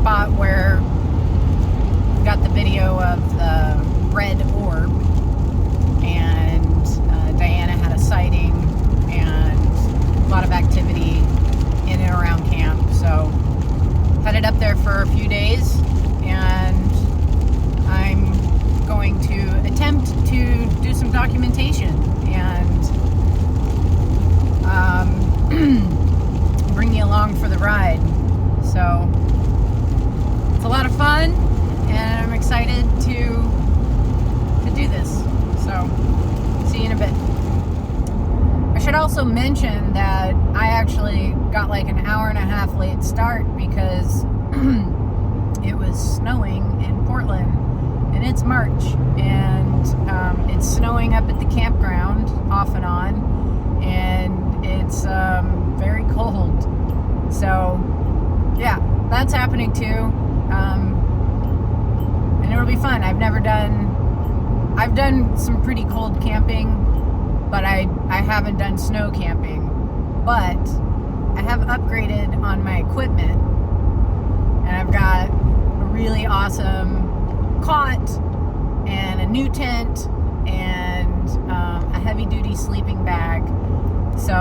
spot where we got the video of the red orb, and Diana had a sighting and a lot of activity in and around camp. So headed up there for a few days, and I'm going to attempt to do some documentation and bring you along for the ride. So it's a lot of fun, and I'm excited to do this. So see you in a bit. I should also mention that I actually got like an hour and a half late start because it was snowing in Portland, and it's March, and it's snowing up at the campground off and on, and it's very cold. So yeah, that's happening too, and it'll be fun. I've done some pretty cold camping, but I haven't done snow camping. But I have upgraded on my equipment, and I've got a really awesome cot and a new tent and a heavy-duty sleeping bag. So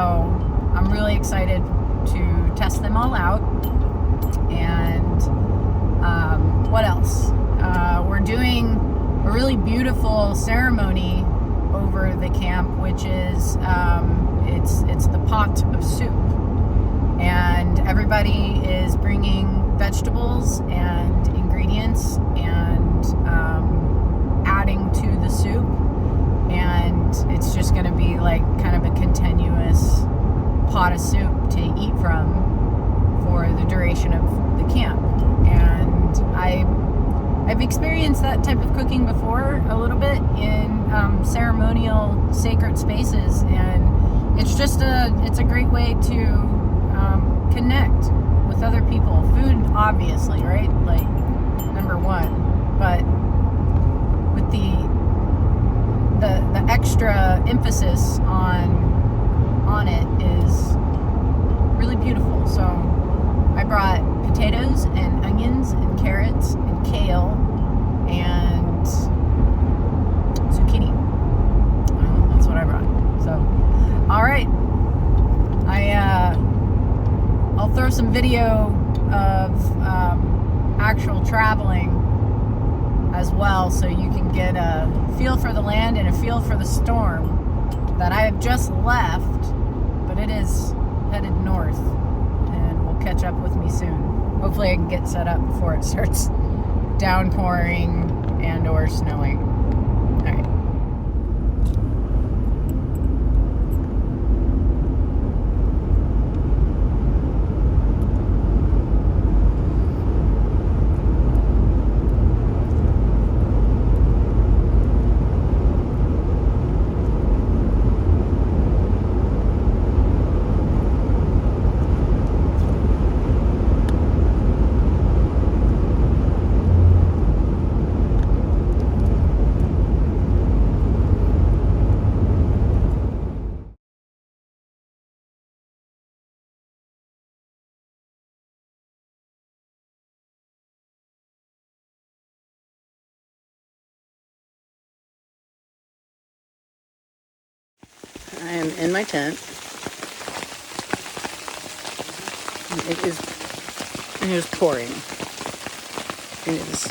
I'm really excited to test them all out. And what else? We're doing a really beautiful ceremony over the camp, which is it's the pot of soup, and everybody is bringing vegetables and ingredients and adding to the soup, and it's just going to be like kind of a continuous pot of soup to eat from for the duration of the camp. And I've experienced that type of cooking before a little bit in ceremonial sacred spaces, and it's a great way to connect with other people. Food, obviously, right? Like number one, but with the extra emphasis on it is really beautiful. So I brought potatoes and onions and carrots and kale and zucchini. That's what I brought. So, all right. I'll throw some video of actual traveling as well, so you can get a feel for the land and a feel for the storm that I have just left, but it is headed north, and will catch up with me soon. Hopefully I can get set up before it starts downpouring and or snowing. All right. I am in my tent. It is pouring. It's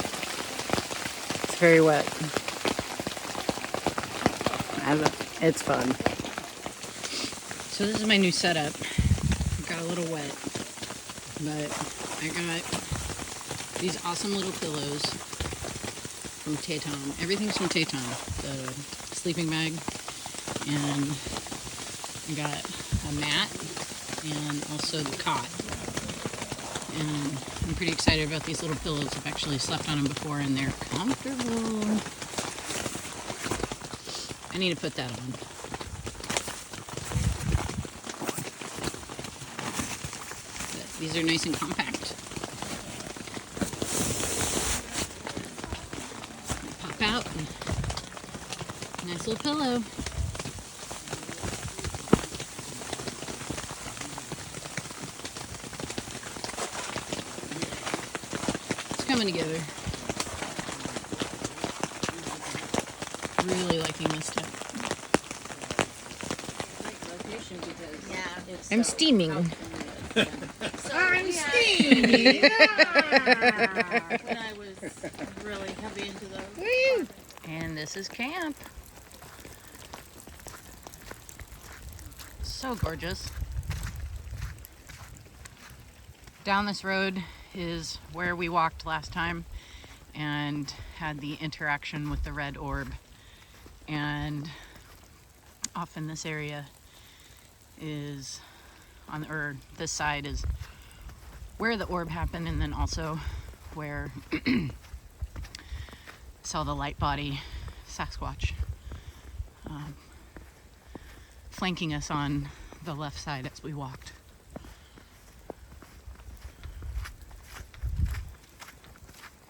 very wet. It's fun. So this is my new setup. It got a little wet, but I got these awesome little pillows from Teton. Everything's from Teton. The sleeping bag, and I got a mat and also the cot. And I'm pretty excited about these little pillows. I've actually slept on them before, and they're comfortable. I need to put that on. These are nice and compact. Pop out. Nice little pillow. coming together. Really liking this tent. Great location because it's I'm so steaming. out in the so I'm steaming. when I was really heavy into those. Woo! And this is camp. So gorgeous. Down this road is where we walked last time and had the interaction with the red orb. And off in this area is or this side is where the orb happened, and then also where saw the light body Sasquatch flanking us on the left side as we walked.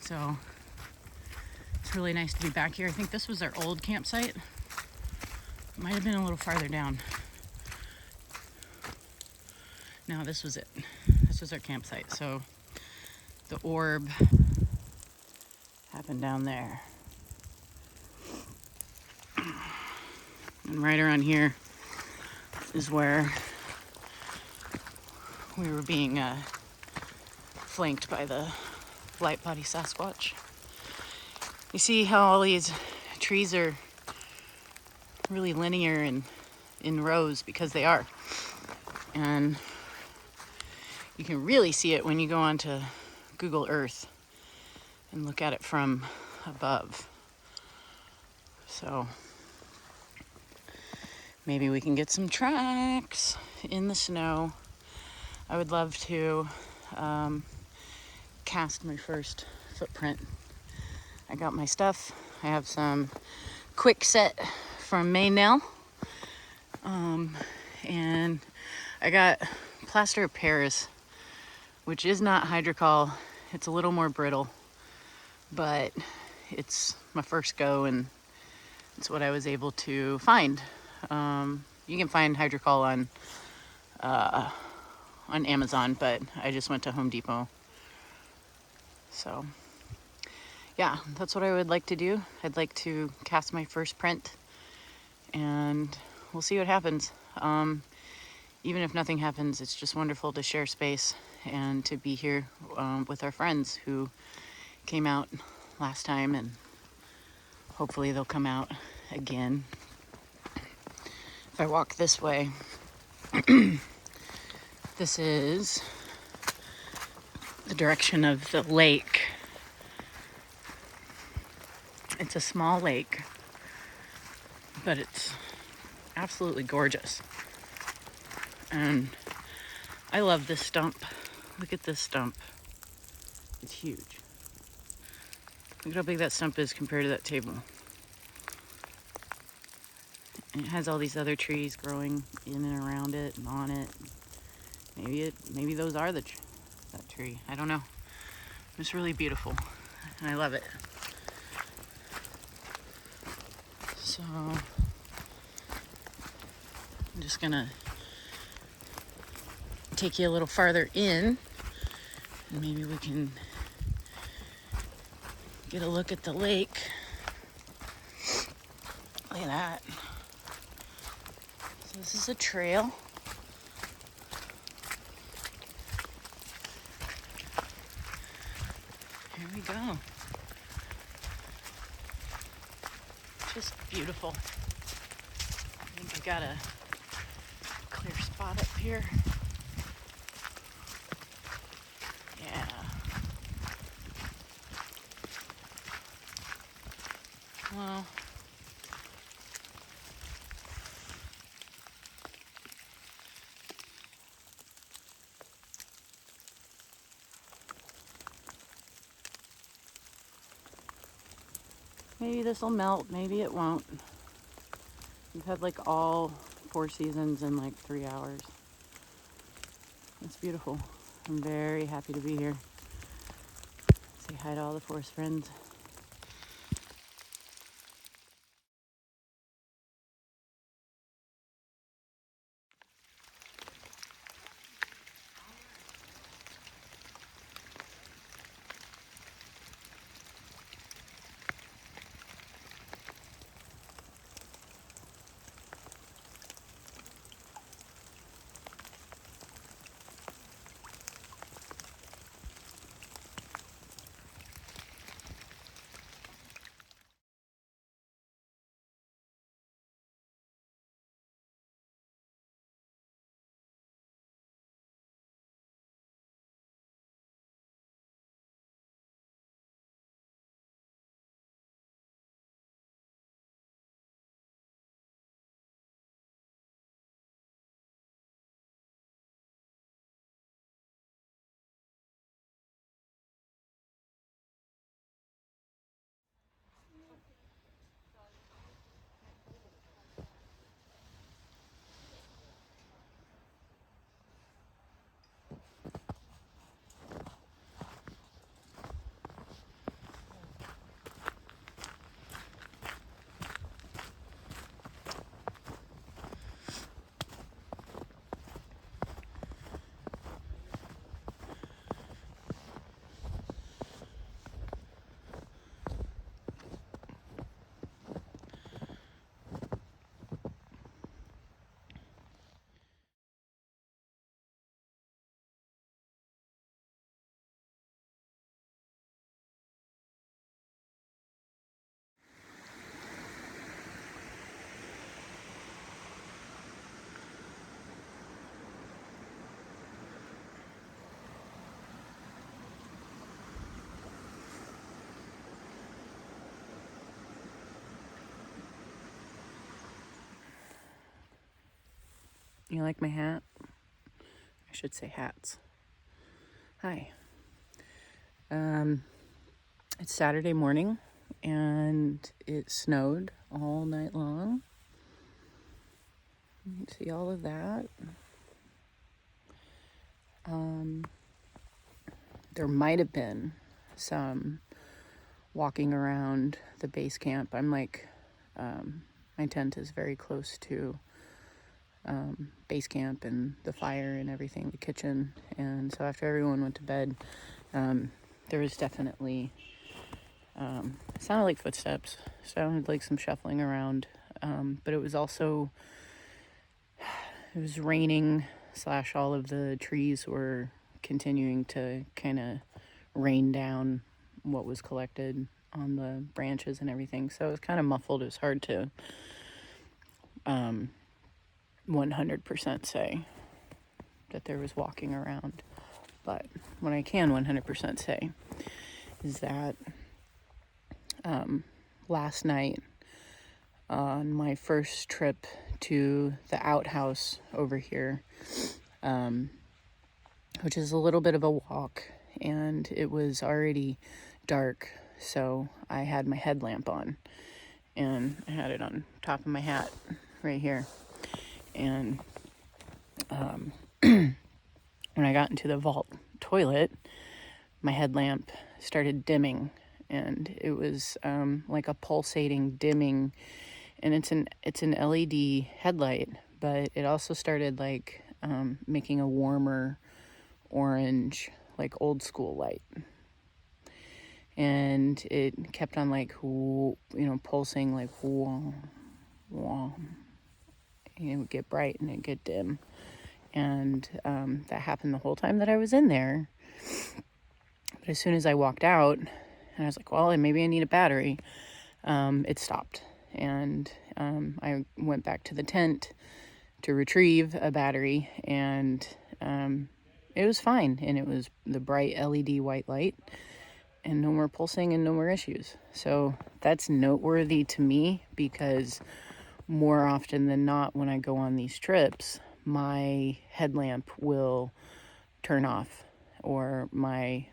So it's really nice to be back here. I think this was our old campsite. Might have been a little farther down. No, this was it. This was our campsite. So the orb happened down there. And right around here is where we were being flanked by the light body Sasquatch. You see how all these trees are really linear and in rows, because they are. And you can really see it when you go onto Google Earth and look at it from above. So maybe we can get some tracks in the snow. I would love to cast my first footprint. I got my stuff. I have some quick set from Maynell. And I got plaster of Paris, which is not hydrocol. It's a little more brittle, but it's my first go, and it's what I was able to find. You can find hydrocol on Amazon, but I just went to Home Depot. So yeah, that's what I would like to do. I'd like to cast my first print, and we'll see what happens. Even if nothing happens, it's just wonderful to share space and to be here with our friends who came out last time, and hopefully they'll come out again. If I walk this way, this is the direction of the lake. It's a small lake, but it's absolutely gorgeous. And I love this stump. Look at this stump. It's huge. Look how big that stump is compared to that table. And it has all these other trees growing in and around it and on it. Maybe those are that tree. I don't know. It's really beautiful, and I love it. So I'm just gonna take you a little farther in, and maybe we can get a look at the lake. Look at that. So this is a trail. Here we go. Just beautiful. I think I got a clear spot up here. Yeah. Well, maybe this will melt, maybe it won't. We've had like all 4 seasons in like 3 hours. It's beautiful. I'm very happy to be here. Say hi to all the forest friends. You like my hat? I should say hats. Hi. It's Saturday morning and it snowed all night long. You can see all of that. There might have been some walking around the base camp. I'm like, my tent is very close to base camp and the fire and everything, the kitchen. And so after everyone went to bed, there was definitely, it sounded like footsteps, sounded like some shuffling around. But it was also, it was raining / all of the trees were continuing to kind of rain down what was collected on the branches and everything. So it was kind of muffled. It was hard to 100% say that there was walking around. But what I can 100% say is that last night on my first trip to the outhouse over here, which is a little bit of a walk, and it was already dark, so I had my headlamp on, and I had it on top of my hat right here. And when I got into the vault toilet, my headlamp started dimming, and it was like a pulsating dimming, and it's an LED headlight, but it also started like making a warmer orange, like old school light, and it kept on like pulsing like whoa, whoa. It would get bright and it'd get dim, and that happened the whole time that I was in there. But as soon as I walked out and I was like, well, maybe I need a battery, it stopped, and I went back to the tent to retrieve a battery, and it was fine, and it was the bright LED white light and no more pulsing and no more issues. So that's noteworthy to me, because more often than not, when I go on these trips, my headlamp will turn off, or my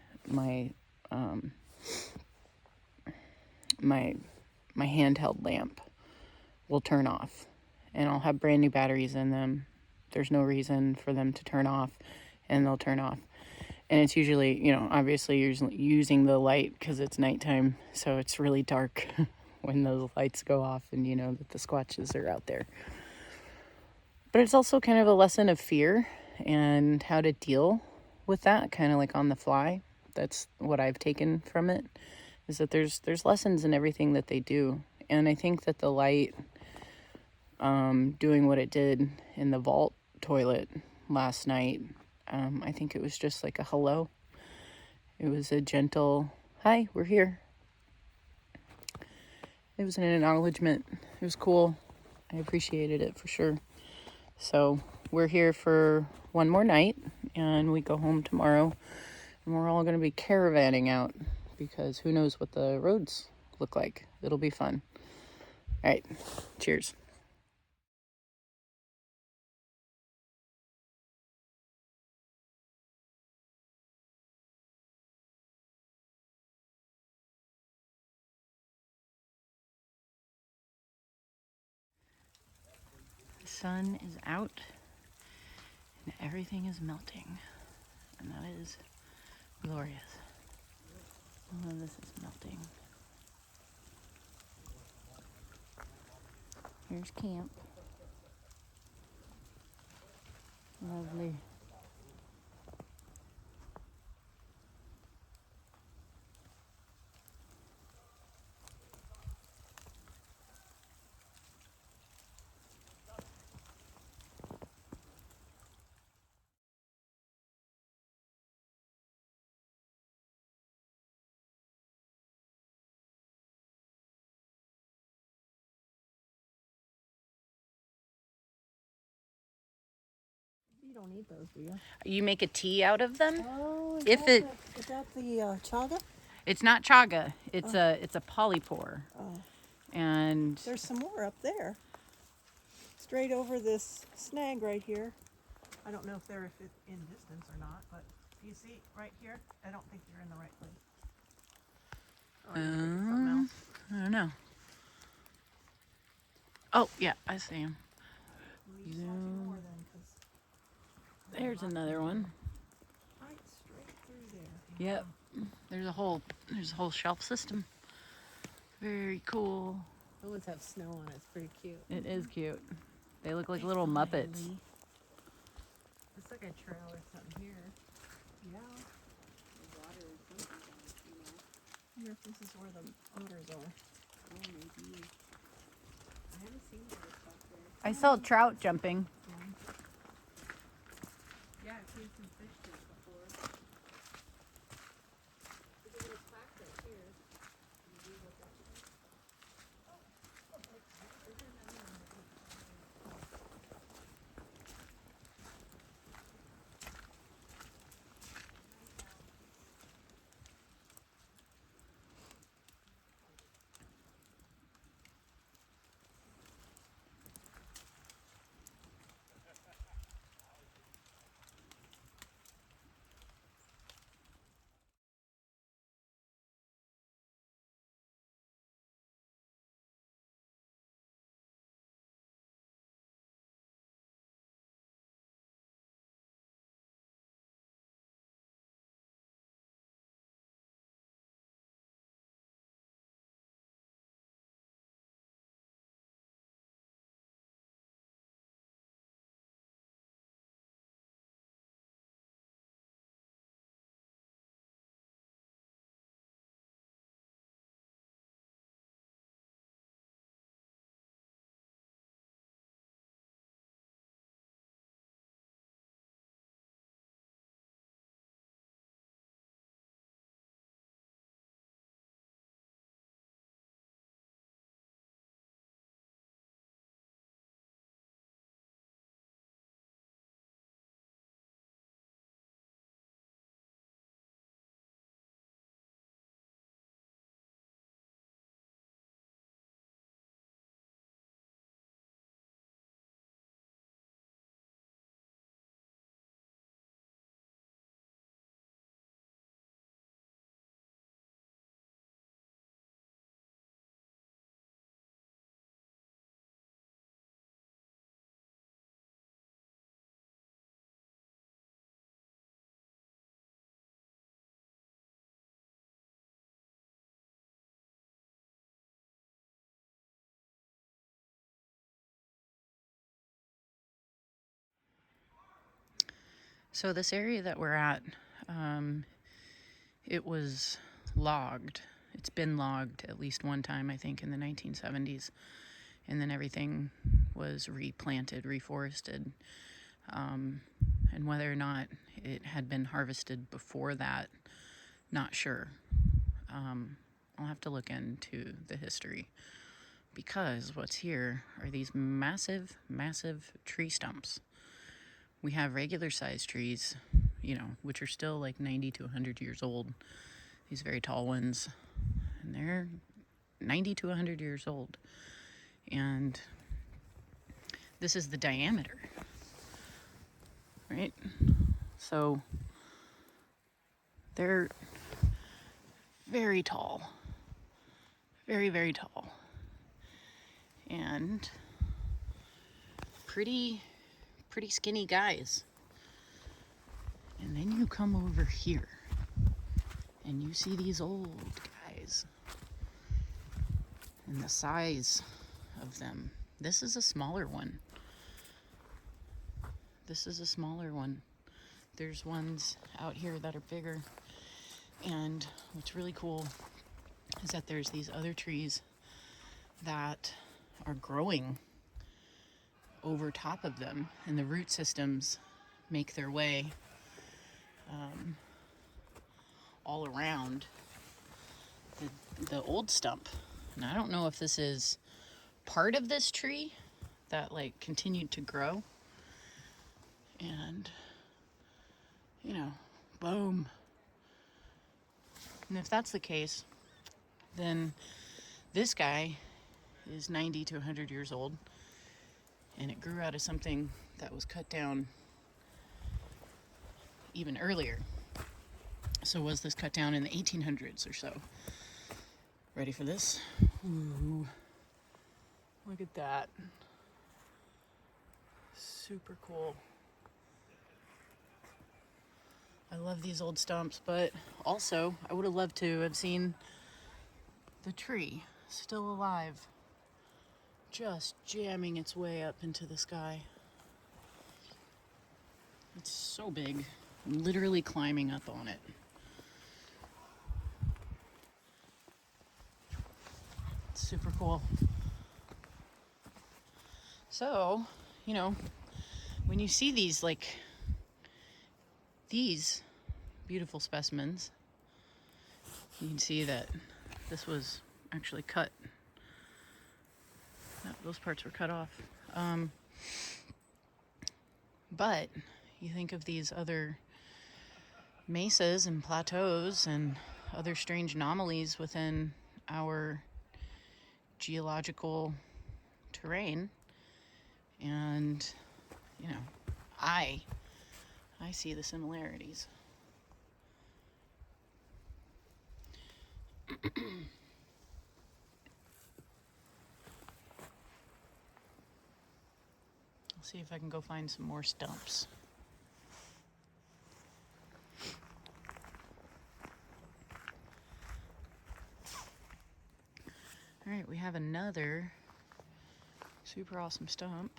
handheld lamp will turn off, and I'll have brand new batteries in them. There's no reason for them to turn off, and they'll turn off. And it's usually, obviously using the light because it's nighttime, so it's really dark when those lights go off, and that the squatches are out there. But it's also kind of a lesson of fear and how to deal with that, kind of like on the fly. That's what I've taken from it, is that there's lessons in everything that they do. And I think that the light doing what it did in the vault toilet last night, I think it was just like a hello. It was a gentle, hi, we're here. It was an acknowledgement. It was cool. I appreciated it for sure. So we're here for one more night, and we go home tomorrow, and we're all going to be caravanning out, because who knows what the roads look like. It'll be fun. All right. Cheers. The sun is out and everything is melting, and that is glorious. All of this is melting. Here's camp. Lovely. You don't need those, do you? You make a tea out of them? Oh, Is that the chaga? It's not chaga. It's a polypore. Oh. And There's some more up there. straight over this snag right here. I don't know if they're in distance or not, but you see right here? I don't think you're in the right place. Or you're thinking something else. I don't know. Oh, yeah, I see him. Well, you saw two more then, 'cause There's another one. right straight through there. Yep. There's a whole shelf system. Very cool. Those have snow on it. It's pretty cute. It is cute. They look like little Muppets. It's like a trail or something here. Yeah. The water or something. I wonder if this is where the otters are. Oh, maybe. I haven't seen otters back there. I saw trout jumping. Yeah, I've seen some fish there before. There's a little plaque right here. Can you read what that is? So this area that we're at, it was logged. It's been logged at least one time, I think, in the 1970s. And then everything was replanted, reforested. And whether or not it had been harvested before that, not sure. I'll have to look into the history. Because what's here are these massive, massive tree stumps. We have regular sized trees, which are still like 90 to 100 years old. These very tall ones. And they're 90 to 100 years old. And this is the diameter, right? So they're very tall. Very, very tall. And pretty skinny guys. And then you come over here and you see these old guys and the size of them. This is a smaller one. There's ones out here that are bigger. And what's really cool is that there's these other trees that are growing over top of them, and the root systems make their way all around the old stump. And I don't know if this is part of this tree that like continued to grow, and boom. And if that's the case, then this guy is 90 to 100 years old. And it grew out of something that was cut down even earlier. So was this cut down in the 1800s or so? Ready for this? Ooh. Look at that. Super cool. I love these old stumps, but also I would have loved to have seen the tree still alive, just jamming its way up into the sky. It's so big, I'm literally climbing up on it. It's super cool. So, you know, when you see these, like, these beautiful specimens, you can see that this was actually cut. Those parts were cut off. But you think of these other mesas and plateaus and other strange anomalies within our geological terrain, and you know, I see the similarities. I'll see if I can go find some more stumps. All right, we have another super awesome stump.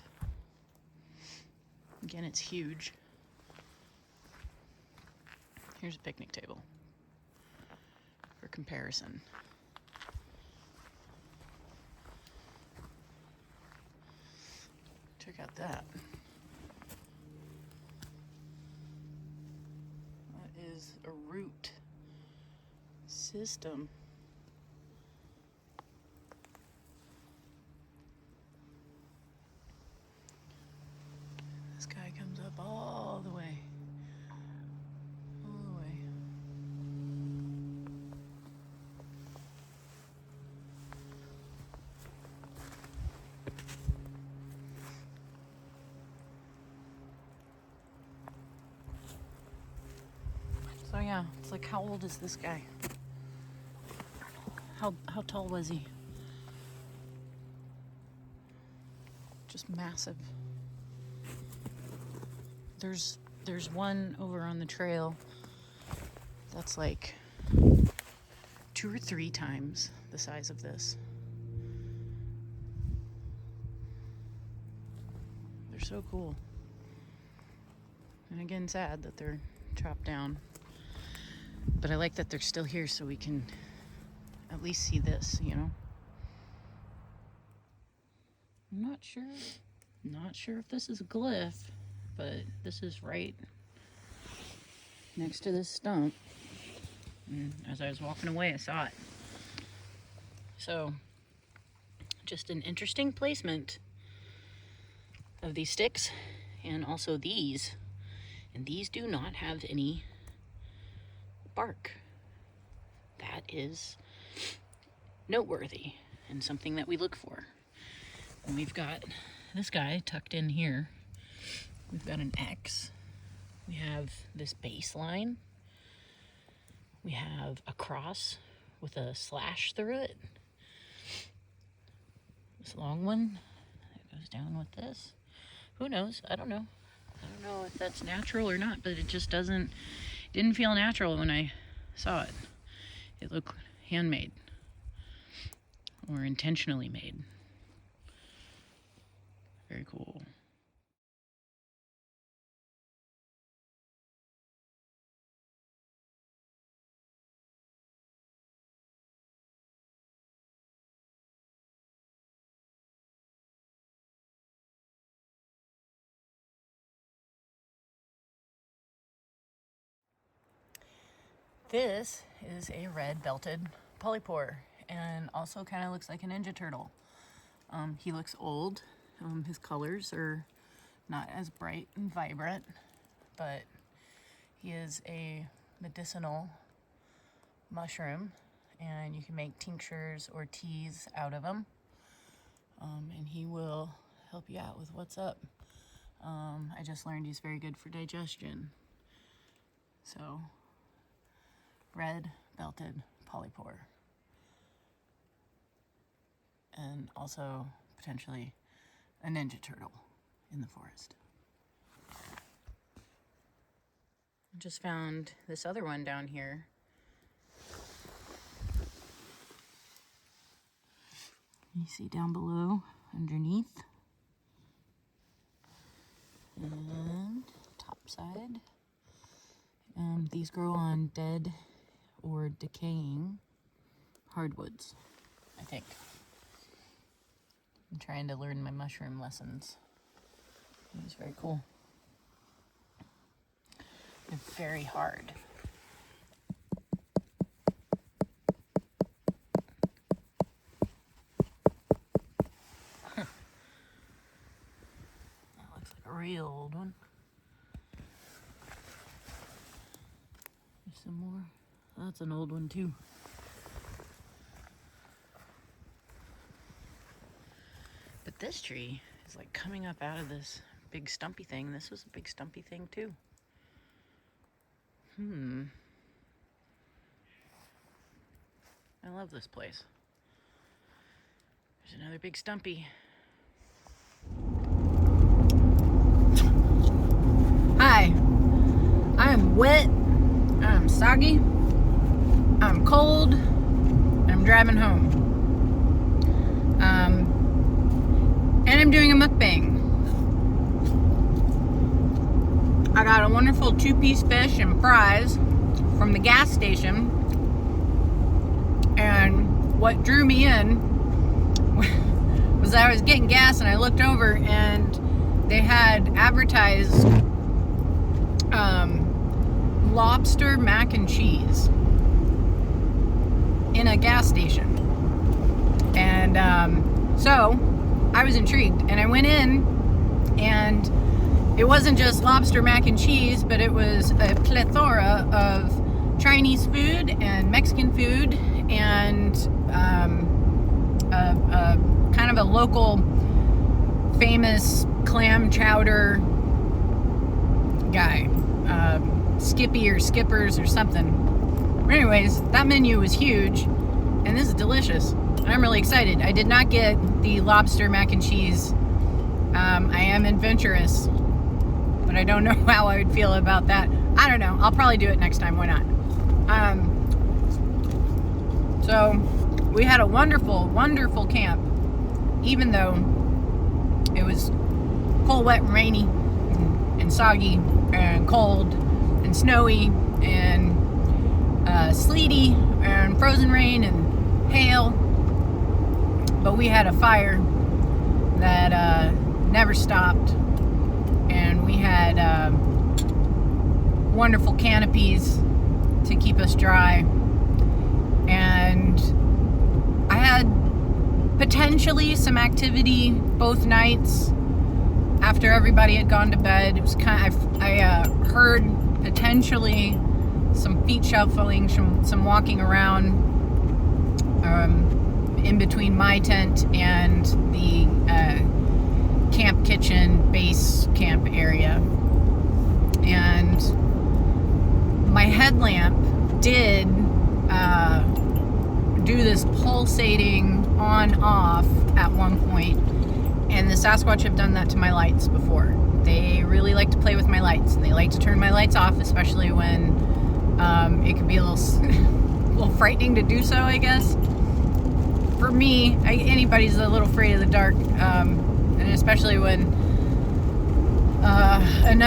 Again, it's huge. Here's a picnic table for comparison. Check out that. That is a root system. This guy comes up all the way. All the way. So yeah, it's like, how old is this guy? How tall was he? Just massive. There's one over on the trail that's like 2 or 3 times the size of this. They're so cool. And again, sad that they're chopped down. But I like that they're still here so we can at least see this, you know? I'm not sure if this is a glyph, but this is right next to this stump. And as I was walking away, I saw it. So, just an interesting placement of these sticks, and also these. And these do not have any bark. That is noteworthy and something that we look for. And we've got this guy tucked in here. We've got an X. We have this baseline. We have a cross with a slash through it. This long one that goes down with this. Who knows? I don't know. I don't know if that's natural or not, but it just didn't feel natural when I saw it. It looked handmade or intentionally made. Very cool. This is a red belted polypore, and also kind of looks like a Ninja Turtle. He looks old. His colors are not as bright and vibrant, but he is a medicinal mushroom, and you can make tinctures or teas out of him. And he will help you out with what's up. I just learned he's very good for digestion. So, red belted polypore. And also potentially a ninja turtle in the forest. I just found this other one down here. You see down below, underneath. And top side. And these grow on dead or decaying hardwoods, I think. I'm trying to learn my mushroom lessons. It's very cool. They're very hard. That looks like a real old one. There's some more. That's an old one too. But this tree is like coming up out of this big stumpy thing. This was a big stumpy thing too. I love this place. There's another big stumpy. Hi. I'm wet. I'm soggy. I'm cold. I'm driving home. And I'm doing a mukbang. I got a wonderful 2-piece fish and fries from the gas station. And what drew me in was I was getting gas and I looked over and they had advertised lobster mac and cheese in a gas station. And so I was intrigued and I went in, and it wasn't just lobster mac and cheese, but it was a plethora of Chinese food and Mexican food and kind of a local famous clam chowder guy, Skippy or Skippers or something. But anyways, that menu was huge, and this is delicious. I'm really excited. I did not get the lobster mac and cheese. I am adventurous, but I don't know how I would feel about that. I don't know. I'll probably do it next time. Why not? So we had a wonderful, wonderful camp, even though it was cold, wet, and rainy, and soggy, and cold, and snowy, and sleety, and frozen rain, and hail. But we had a fire that never stopped, and we had wonderful canopies to keep us dry, and I had potentially some activity both nights after everybody had gone to bed. It was I heard potentially some feet shuffling, some walking around in between my tent and the camp kitchen base camp area. And my headlamp did do this pulsating on-off at one point, and the Sasquatch have done that to my lights before. They really like to play with my lights, and they like to turn my lights off, especially when it can be a little frightening to do so, I guess. For me, anybody's a little afraid of the dark, and especially when an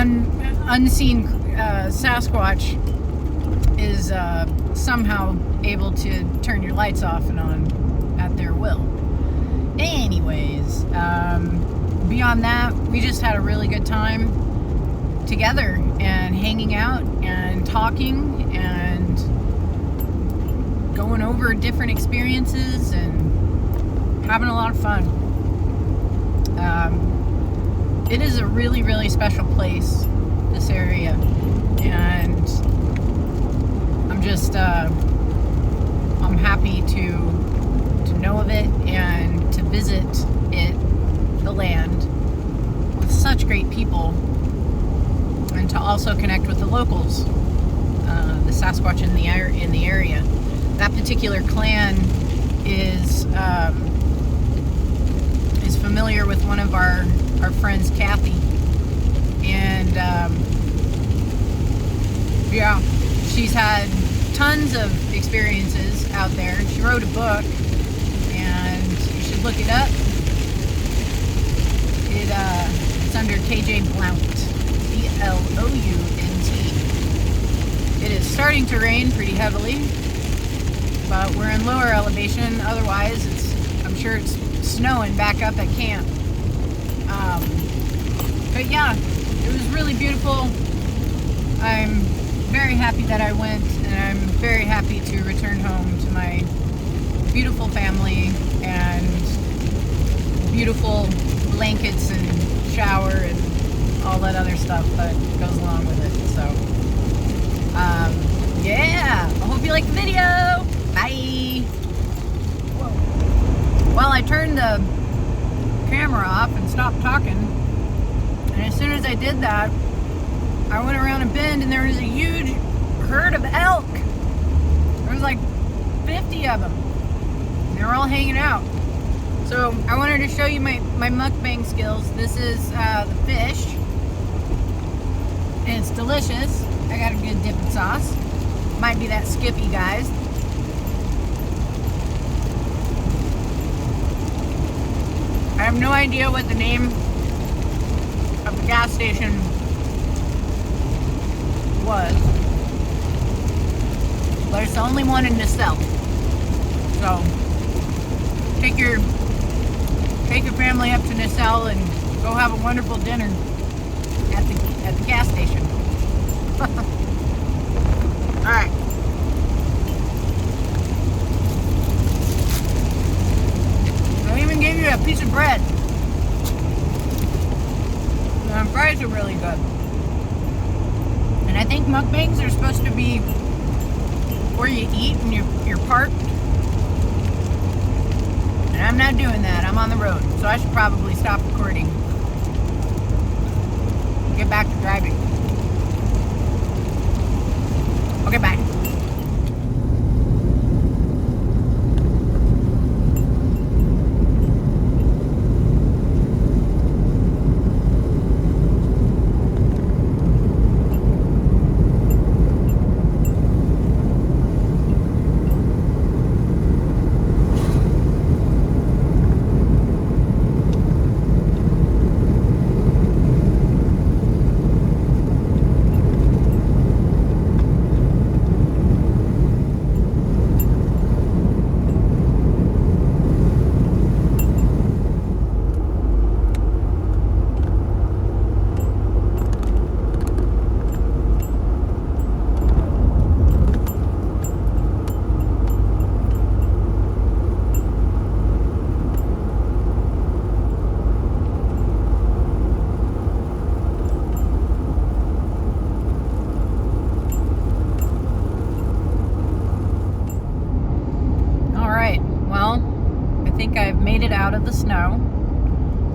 unseen Sasquatch is somehow able to turn your lights off and on at their will. Anyways, beyond that, we just had a really good time together and hanging out and talking and going over different experiences and having a lot of fun. It is a really, really special place, this area, and I'm just I'm happy to know of it and to visit it, the land, also connect with the locals, the Sasquatch in the area. That particular clan is familiar with one of our friends, Kathy, and yeah, she's had tons of experiences out there. She wrote a book, and you should look it up. It's under KJ Blount, Blount. It is starting to rain pretty heavily, but we're in lower elevation. Otherwise, I'm sure it's snowing back up at camp. But yeah, it was really beautiful. I'm very happy that I went, and I'm very happy to return home to my beautiful family and beautiful blankets and shower and all that other stuff that goes along with it. So yeah, I hope you like the video. Bye. Whoa. Well, I turned the camera off and stopped talking, and as soon as I did that, I went around a bend and there was a huge herd of elk. There was like 50 of them. They were all hanging out. So I wanted to show you my mukbang skills. This is the fish, and it's delicious. I got a good dipping sauce. Might be that Skippy, guys. I have no idea what the name of the gas station was, but it's the only one in Nacelle. So take your family up to Nacelle and go have a wonderful dinner at the gas station. All right. They even gave you a piece of bread. And fries are really good. And I think mukbangs are supposed to be where you eat and you're parked. And I'm not doing that. I'm on the road. So I should probably stop recording. Get back to driving. Okay, bye. Out of the snow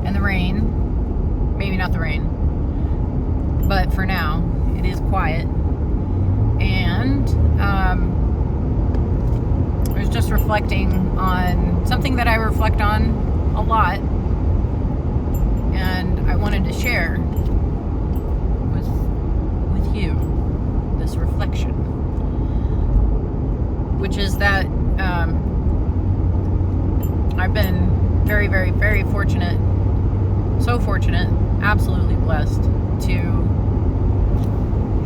and the rain. Maybe not the rain, but for now it is quiet. And I was just reflecting on something that I reflect on a lot, and I wanted to share with you this reflection, which is that I've been very, very, very fortunate, so fortunate, absolutely blessed to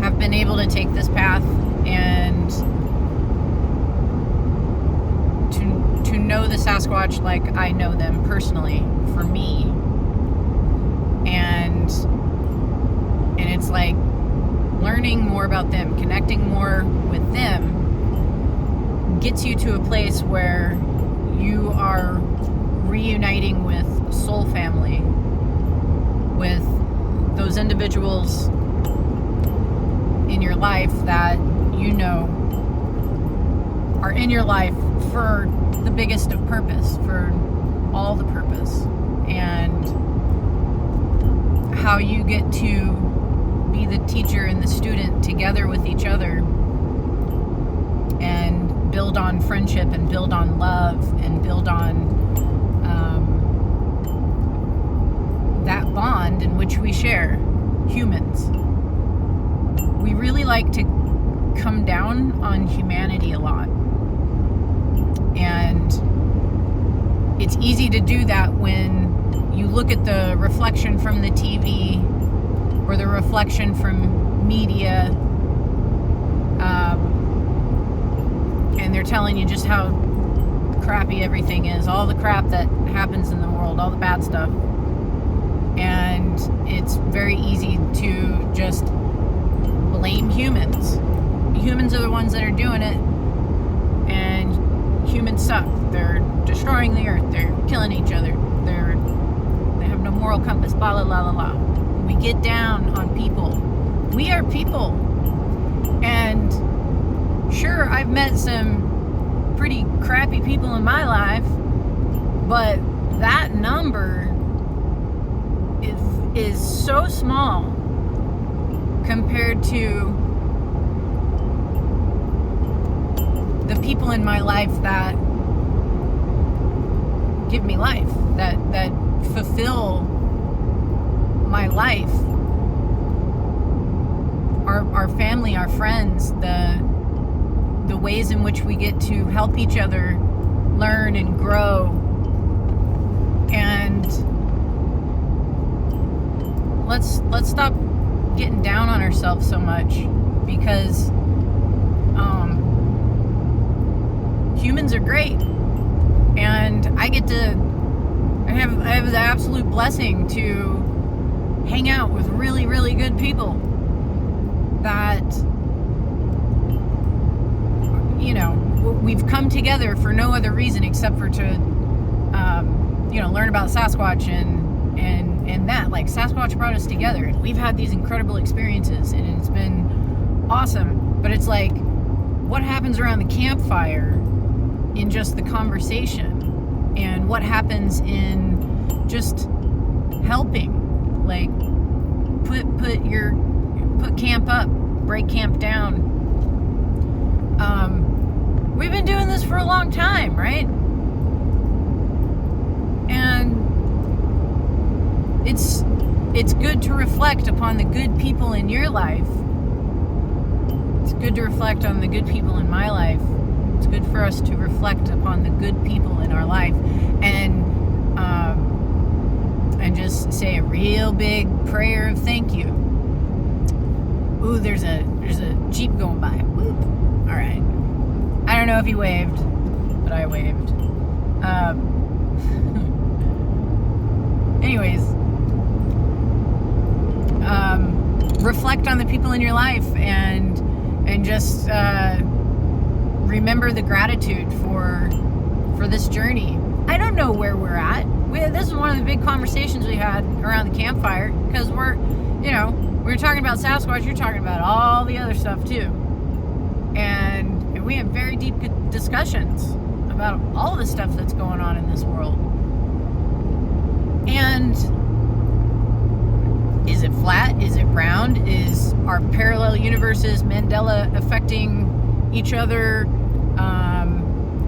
have been able to take this path and to know the Sasquatch like I know them personally, for me. And it's like learning more about them, connecting more with them, gets you to a place where you are reuniting with soul family, with those individuals in your life that you know are in your life for the biggest of purpose, for all the purpose, and how you get to be the teacher and the student together with each other and build on friendship and build on love and build on that bond in which we share, humans. We really like to come down on humanity a lot. And it's easy to do that when you look at the reflection from the TV or the reflection from media, and they're telling you just how crappy everything is, all the crap that happens in the world, all the bad stuff. And it's very easy to just blame humans. Humans are the ones that are doing it, and humans suck. They're destroying the earth. They're killing each other. They have no moral compass. Blah, blah, blah, blah, blah. We get down on people. We are people. And sure, I've met some pretty crappy people in my life, but that number is so small compared to the people in my life that give me life, that fulfill my life, our family, our friends, the ways in which we get to help each other learn and grow. And let's stop getting down on ourselves so much, because humans are great, and I have the absolute blessing to hang out with really, really good people that, you know, we've come together for no other reason except for to learn about Sasquatch and that, like, Sasquatch brought us together, and we've had these incredible experiences, and it's been awesome. But it's like, what happens around the campfire in just the conversation, and what happens in just helping, like put camp up, break camp down. We've been doing this for a long time, right? And it's good to reflect upon the good people in your life. It's good to reflect on the good people in my life. It's good for us to reflect upon the good people in our life, and just say a real big prayer of thank you. Ooh, there's a Jeep going by. Whoop. All right. I don't know if he waved, but I waved. Anyways, reflect on the people in your life, and just remember the gratitude for this journey. I don't know where we're at. This is one of the big conversations we had around the campfire, because we're talking about Sasquatch, you're talking about all the other stuff too. And we have very deep discussions about all the stuff that's going on in this world. And is it flat? Is it round? Is our parallel universes, Mandela, affecting each other?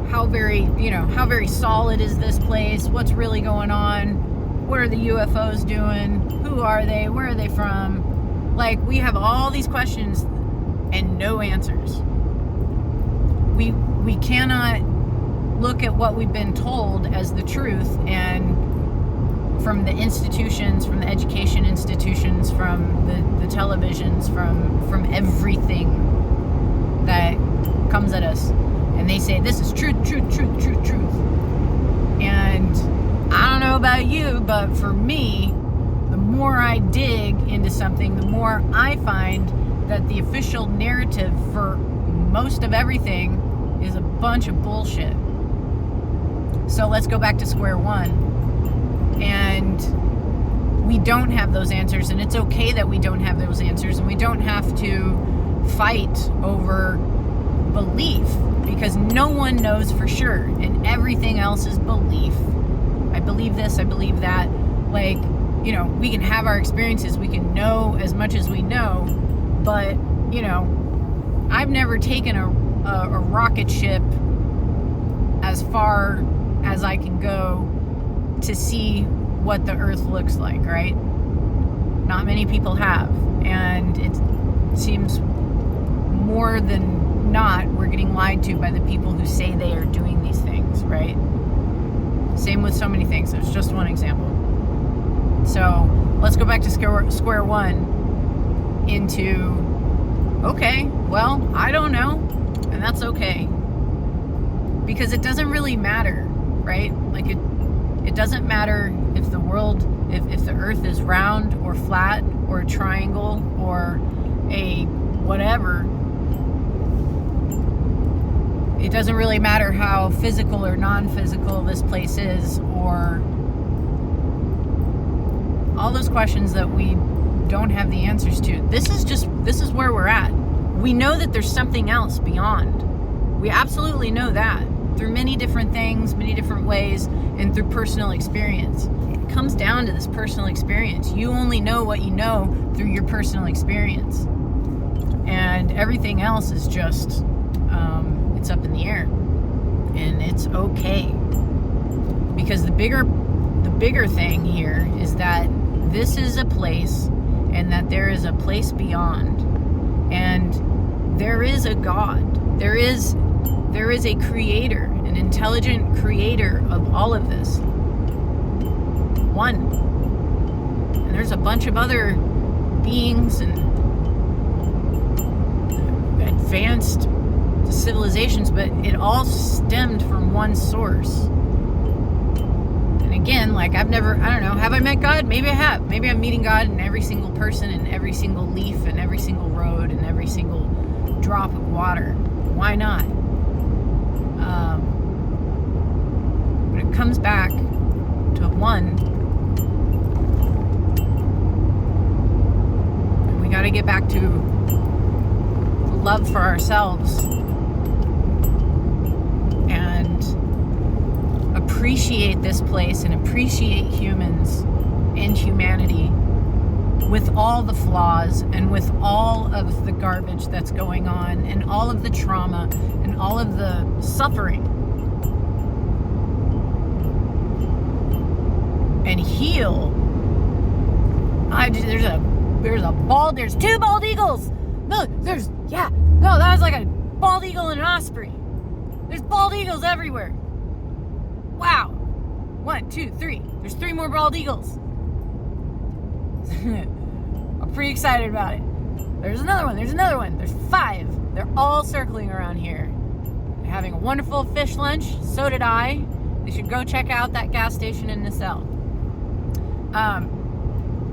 How very solid is this place? What's really going on? What are the UFOs doing? Who are they? Where are they from? Like, we have all these questions and no answers. We cannot look at what we've been told as the truth, and from the institutions, from the education institutions, from the televisions, from everything that comes at us, and they say this is truth. And I don't know about you, but for me, the more I dig into something, the more I find that the official narrative for most of everything is a bunch of bullshit. So let's go back to square one. And we don't have those answers, and it's okay that we don't have those answers, and we don't have to fight over belief, because no one knows for sure, and everything else is belief. I believe this, I believe that. Like, you know, we can have our experiences, we can know as much as we know, but, you know, I've never taken a rocket ship as far as I can go to see what the Earth looks like, right? Not many people have, and it seems more than not we're getting lied to by the people who say they are doing these things, right? Same with so many things. It's just one example. So let's go back to square one into, okay, well, I don't know, and that's okay. Because it doesn't really matter, right? Like it doesn't matter if the world, if the Earth is round or flat or a triangle or a whatever. It doesn't really matter how physical or non-physical this place is, or all those questions that we don't have the answers to. This is where we're at. We know that there's something else beyond. We absolutely know that through many different things, many different ways, and through personal experience. It comes down to this personal experience. You only know what you know through your personal experience. And everything else is just, it's up in the air. And it's okay. Because the bigger thing here is that this is a place, and that there is a place beyond. And there is a God. There is a creator, an intelligent creator of all of this. One. And there's a bunch of other beings and advanced civilizations, but it all stemmed from one source. And again, like I don't know, have I met God? Maybe I have. Maybe I'm meeting God in every single person, and every single leaf, and every single road, and every single drop of water. Why not? But it comes back to one. And we got to get back to love for ourselves and appreciate this place and appreciate humans and humanity with all the flaws and with all of the garbage that's going on and all of the trauma and all of the suffering, and heal. There's two bald eagles. No, that was like a bald eagle and an osprey. There's bald eagles everywhere. Wow. 1, 2, 3. There's 3 more bald eagles. I'm pretty excited about it. There's another one. There's 5. They're all circling around here. They're having a wonderful fish lunch. So did I. They should go check out that gas station in Nacelle.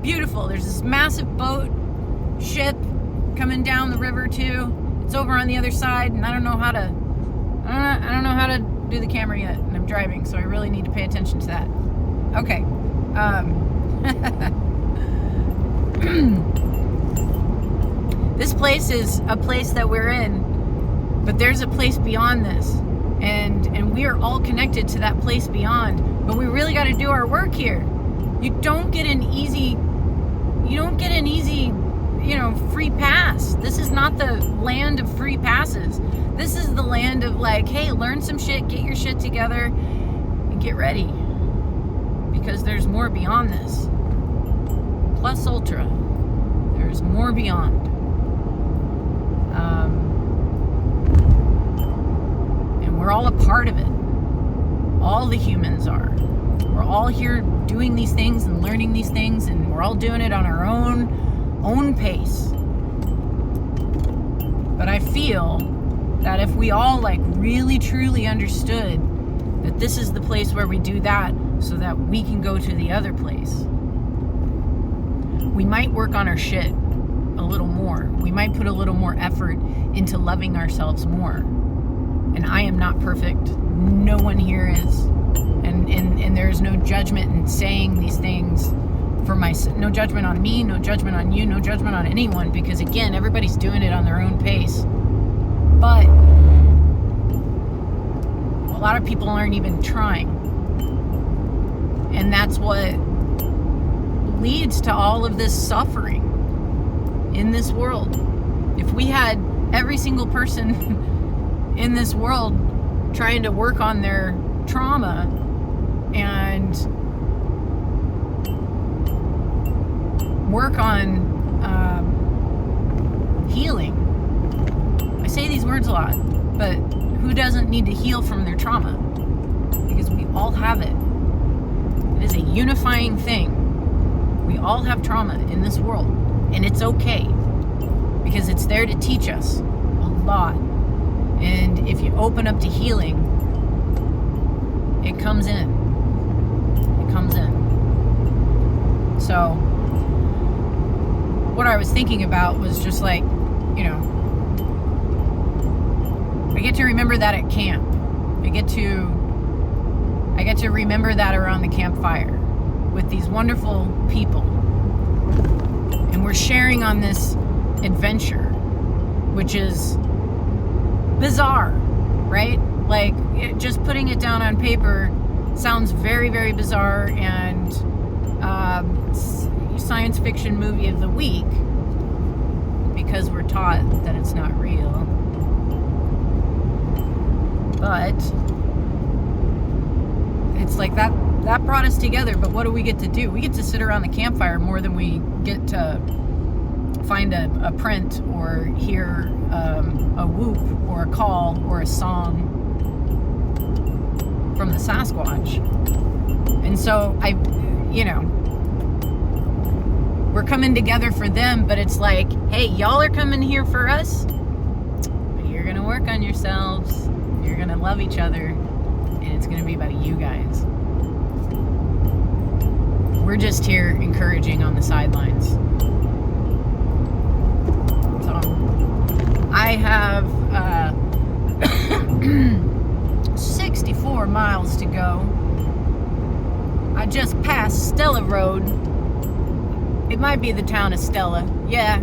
Beautiful. There's this massive boat, ship, coming down the river too. It's over on the other side, and I don't know how to do the camera yet, and I'm driving, so I really need to pay attention to that. Okay. This place is a place that we're in, but there's a place beyond this, and we are all connected to that place beyond. But we really got to do our work here. You don't get an easy, free pass. This is not the land of free passes. This is the land of like, hey, learn some shit, get your shit together, and get ready. Because there's more beyond this. Plus ultra. There's more beyond. And we're all a part of it. All the humans are. We're all here doing these things and learning these things, and we're all doing it on our own pace. But I feel that if we all like really truly understood that this is the place where we do that so that we can go to the other place, we might work on our shit a little more. We might put a little more effort into loving ourselves more. And I am not perfect. No one here is. And there's no judgment in saying these things for no judgment on me, no judgment on you, no judgment on anyone, because again, everybody's doing it on their own pace. But a lot of people aren't even trying. And that's what leads to all of this suffering in this world. If we had every single person in this world trying to work on their trauma and work on healing. I say these words a lot, but who doesn't need to heal from their trauma? Because we all have it. It is a unifying thing. We all have trauma in this world, and it's okay, because it's there to teach us a lot. And if you open up to healing, it comes in. It comes in. So what I was thinking about was just like, you know, I get to remember that at camp. I get to remember that around the campfire with these wonderful people. And we're sharing on this adventure, which is bizarre, right? Like, just putting it down on paper sounds very, very bizarre and science fiction movie of the week, because we're taught that it's not real. But it's like that brought us together. But what do we get to do? We get to sit around the campfire more than we get to find a print or hear a whoop or a call or a song from the Sasquatch. And so we're coming together for them, but it's like, hey, y'all are coming here for us, but you're gonna work on yourselves, you're gonna love each other, and it's gonna be about you guys. We're just here encouraging on the sidelines. So I have 64 miles to go. I just passed Stella Road. It might be the town of Stella. Yeah,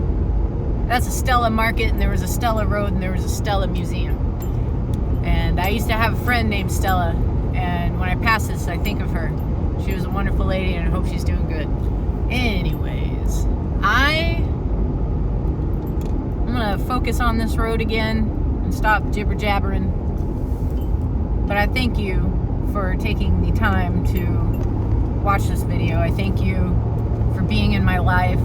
that's a Stella Market, and there was a Stella Road, and there was a Stella Museum. And I used to have a friend named Stella, and when I pass this, I think of her. She was a wonderful lady, and I hope she's doing good. Anyways, I'm gonna focus on this road again and stop jibber-jabbering. But I thank you for taking the time to watch this video. I thank you for being in my life.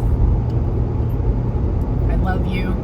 I love you.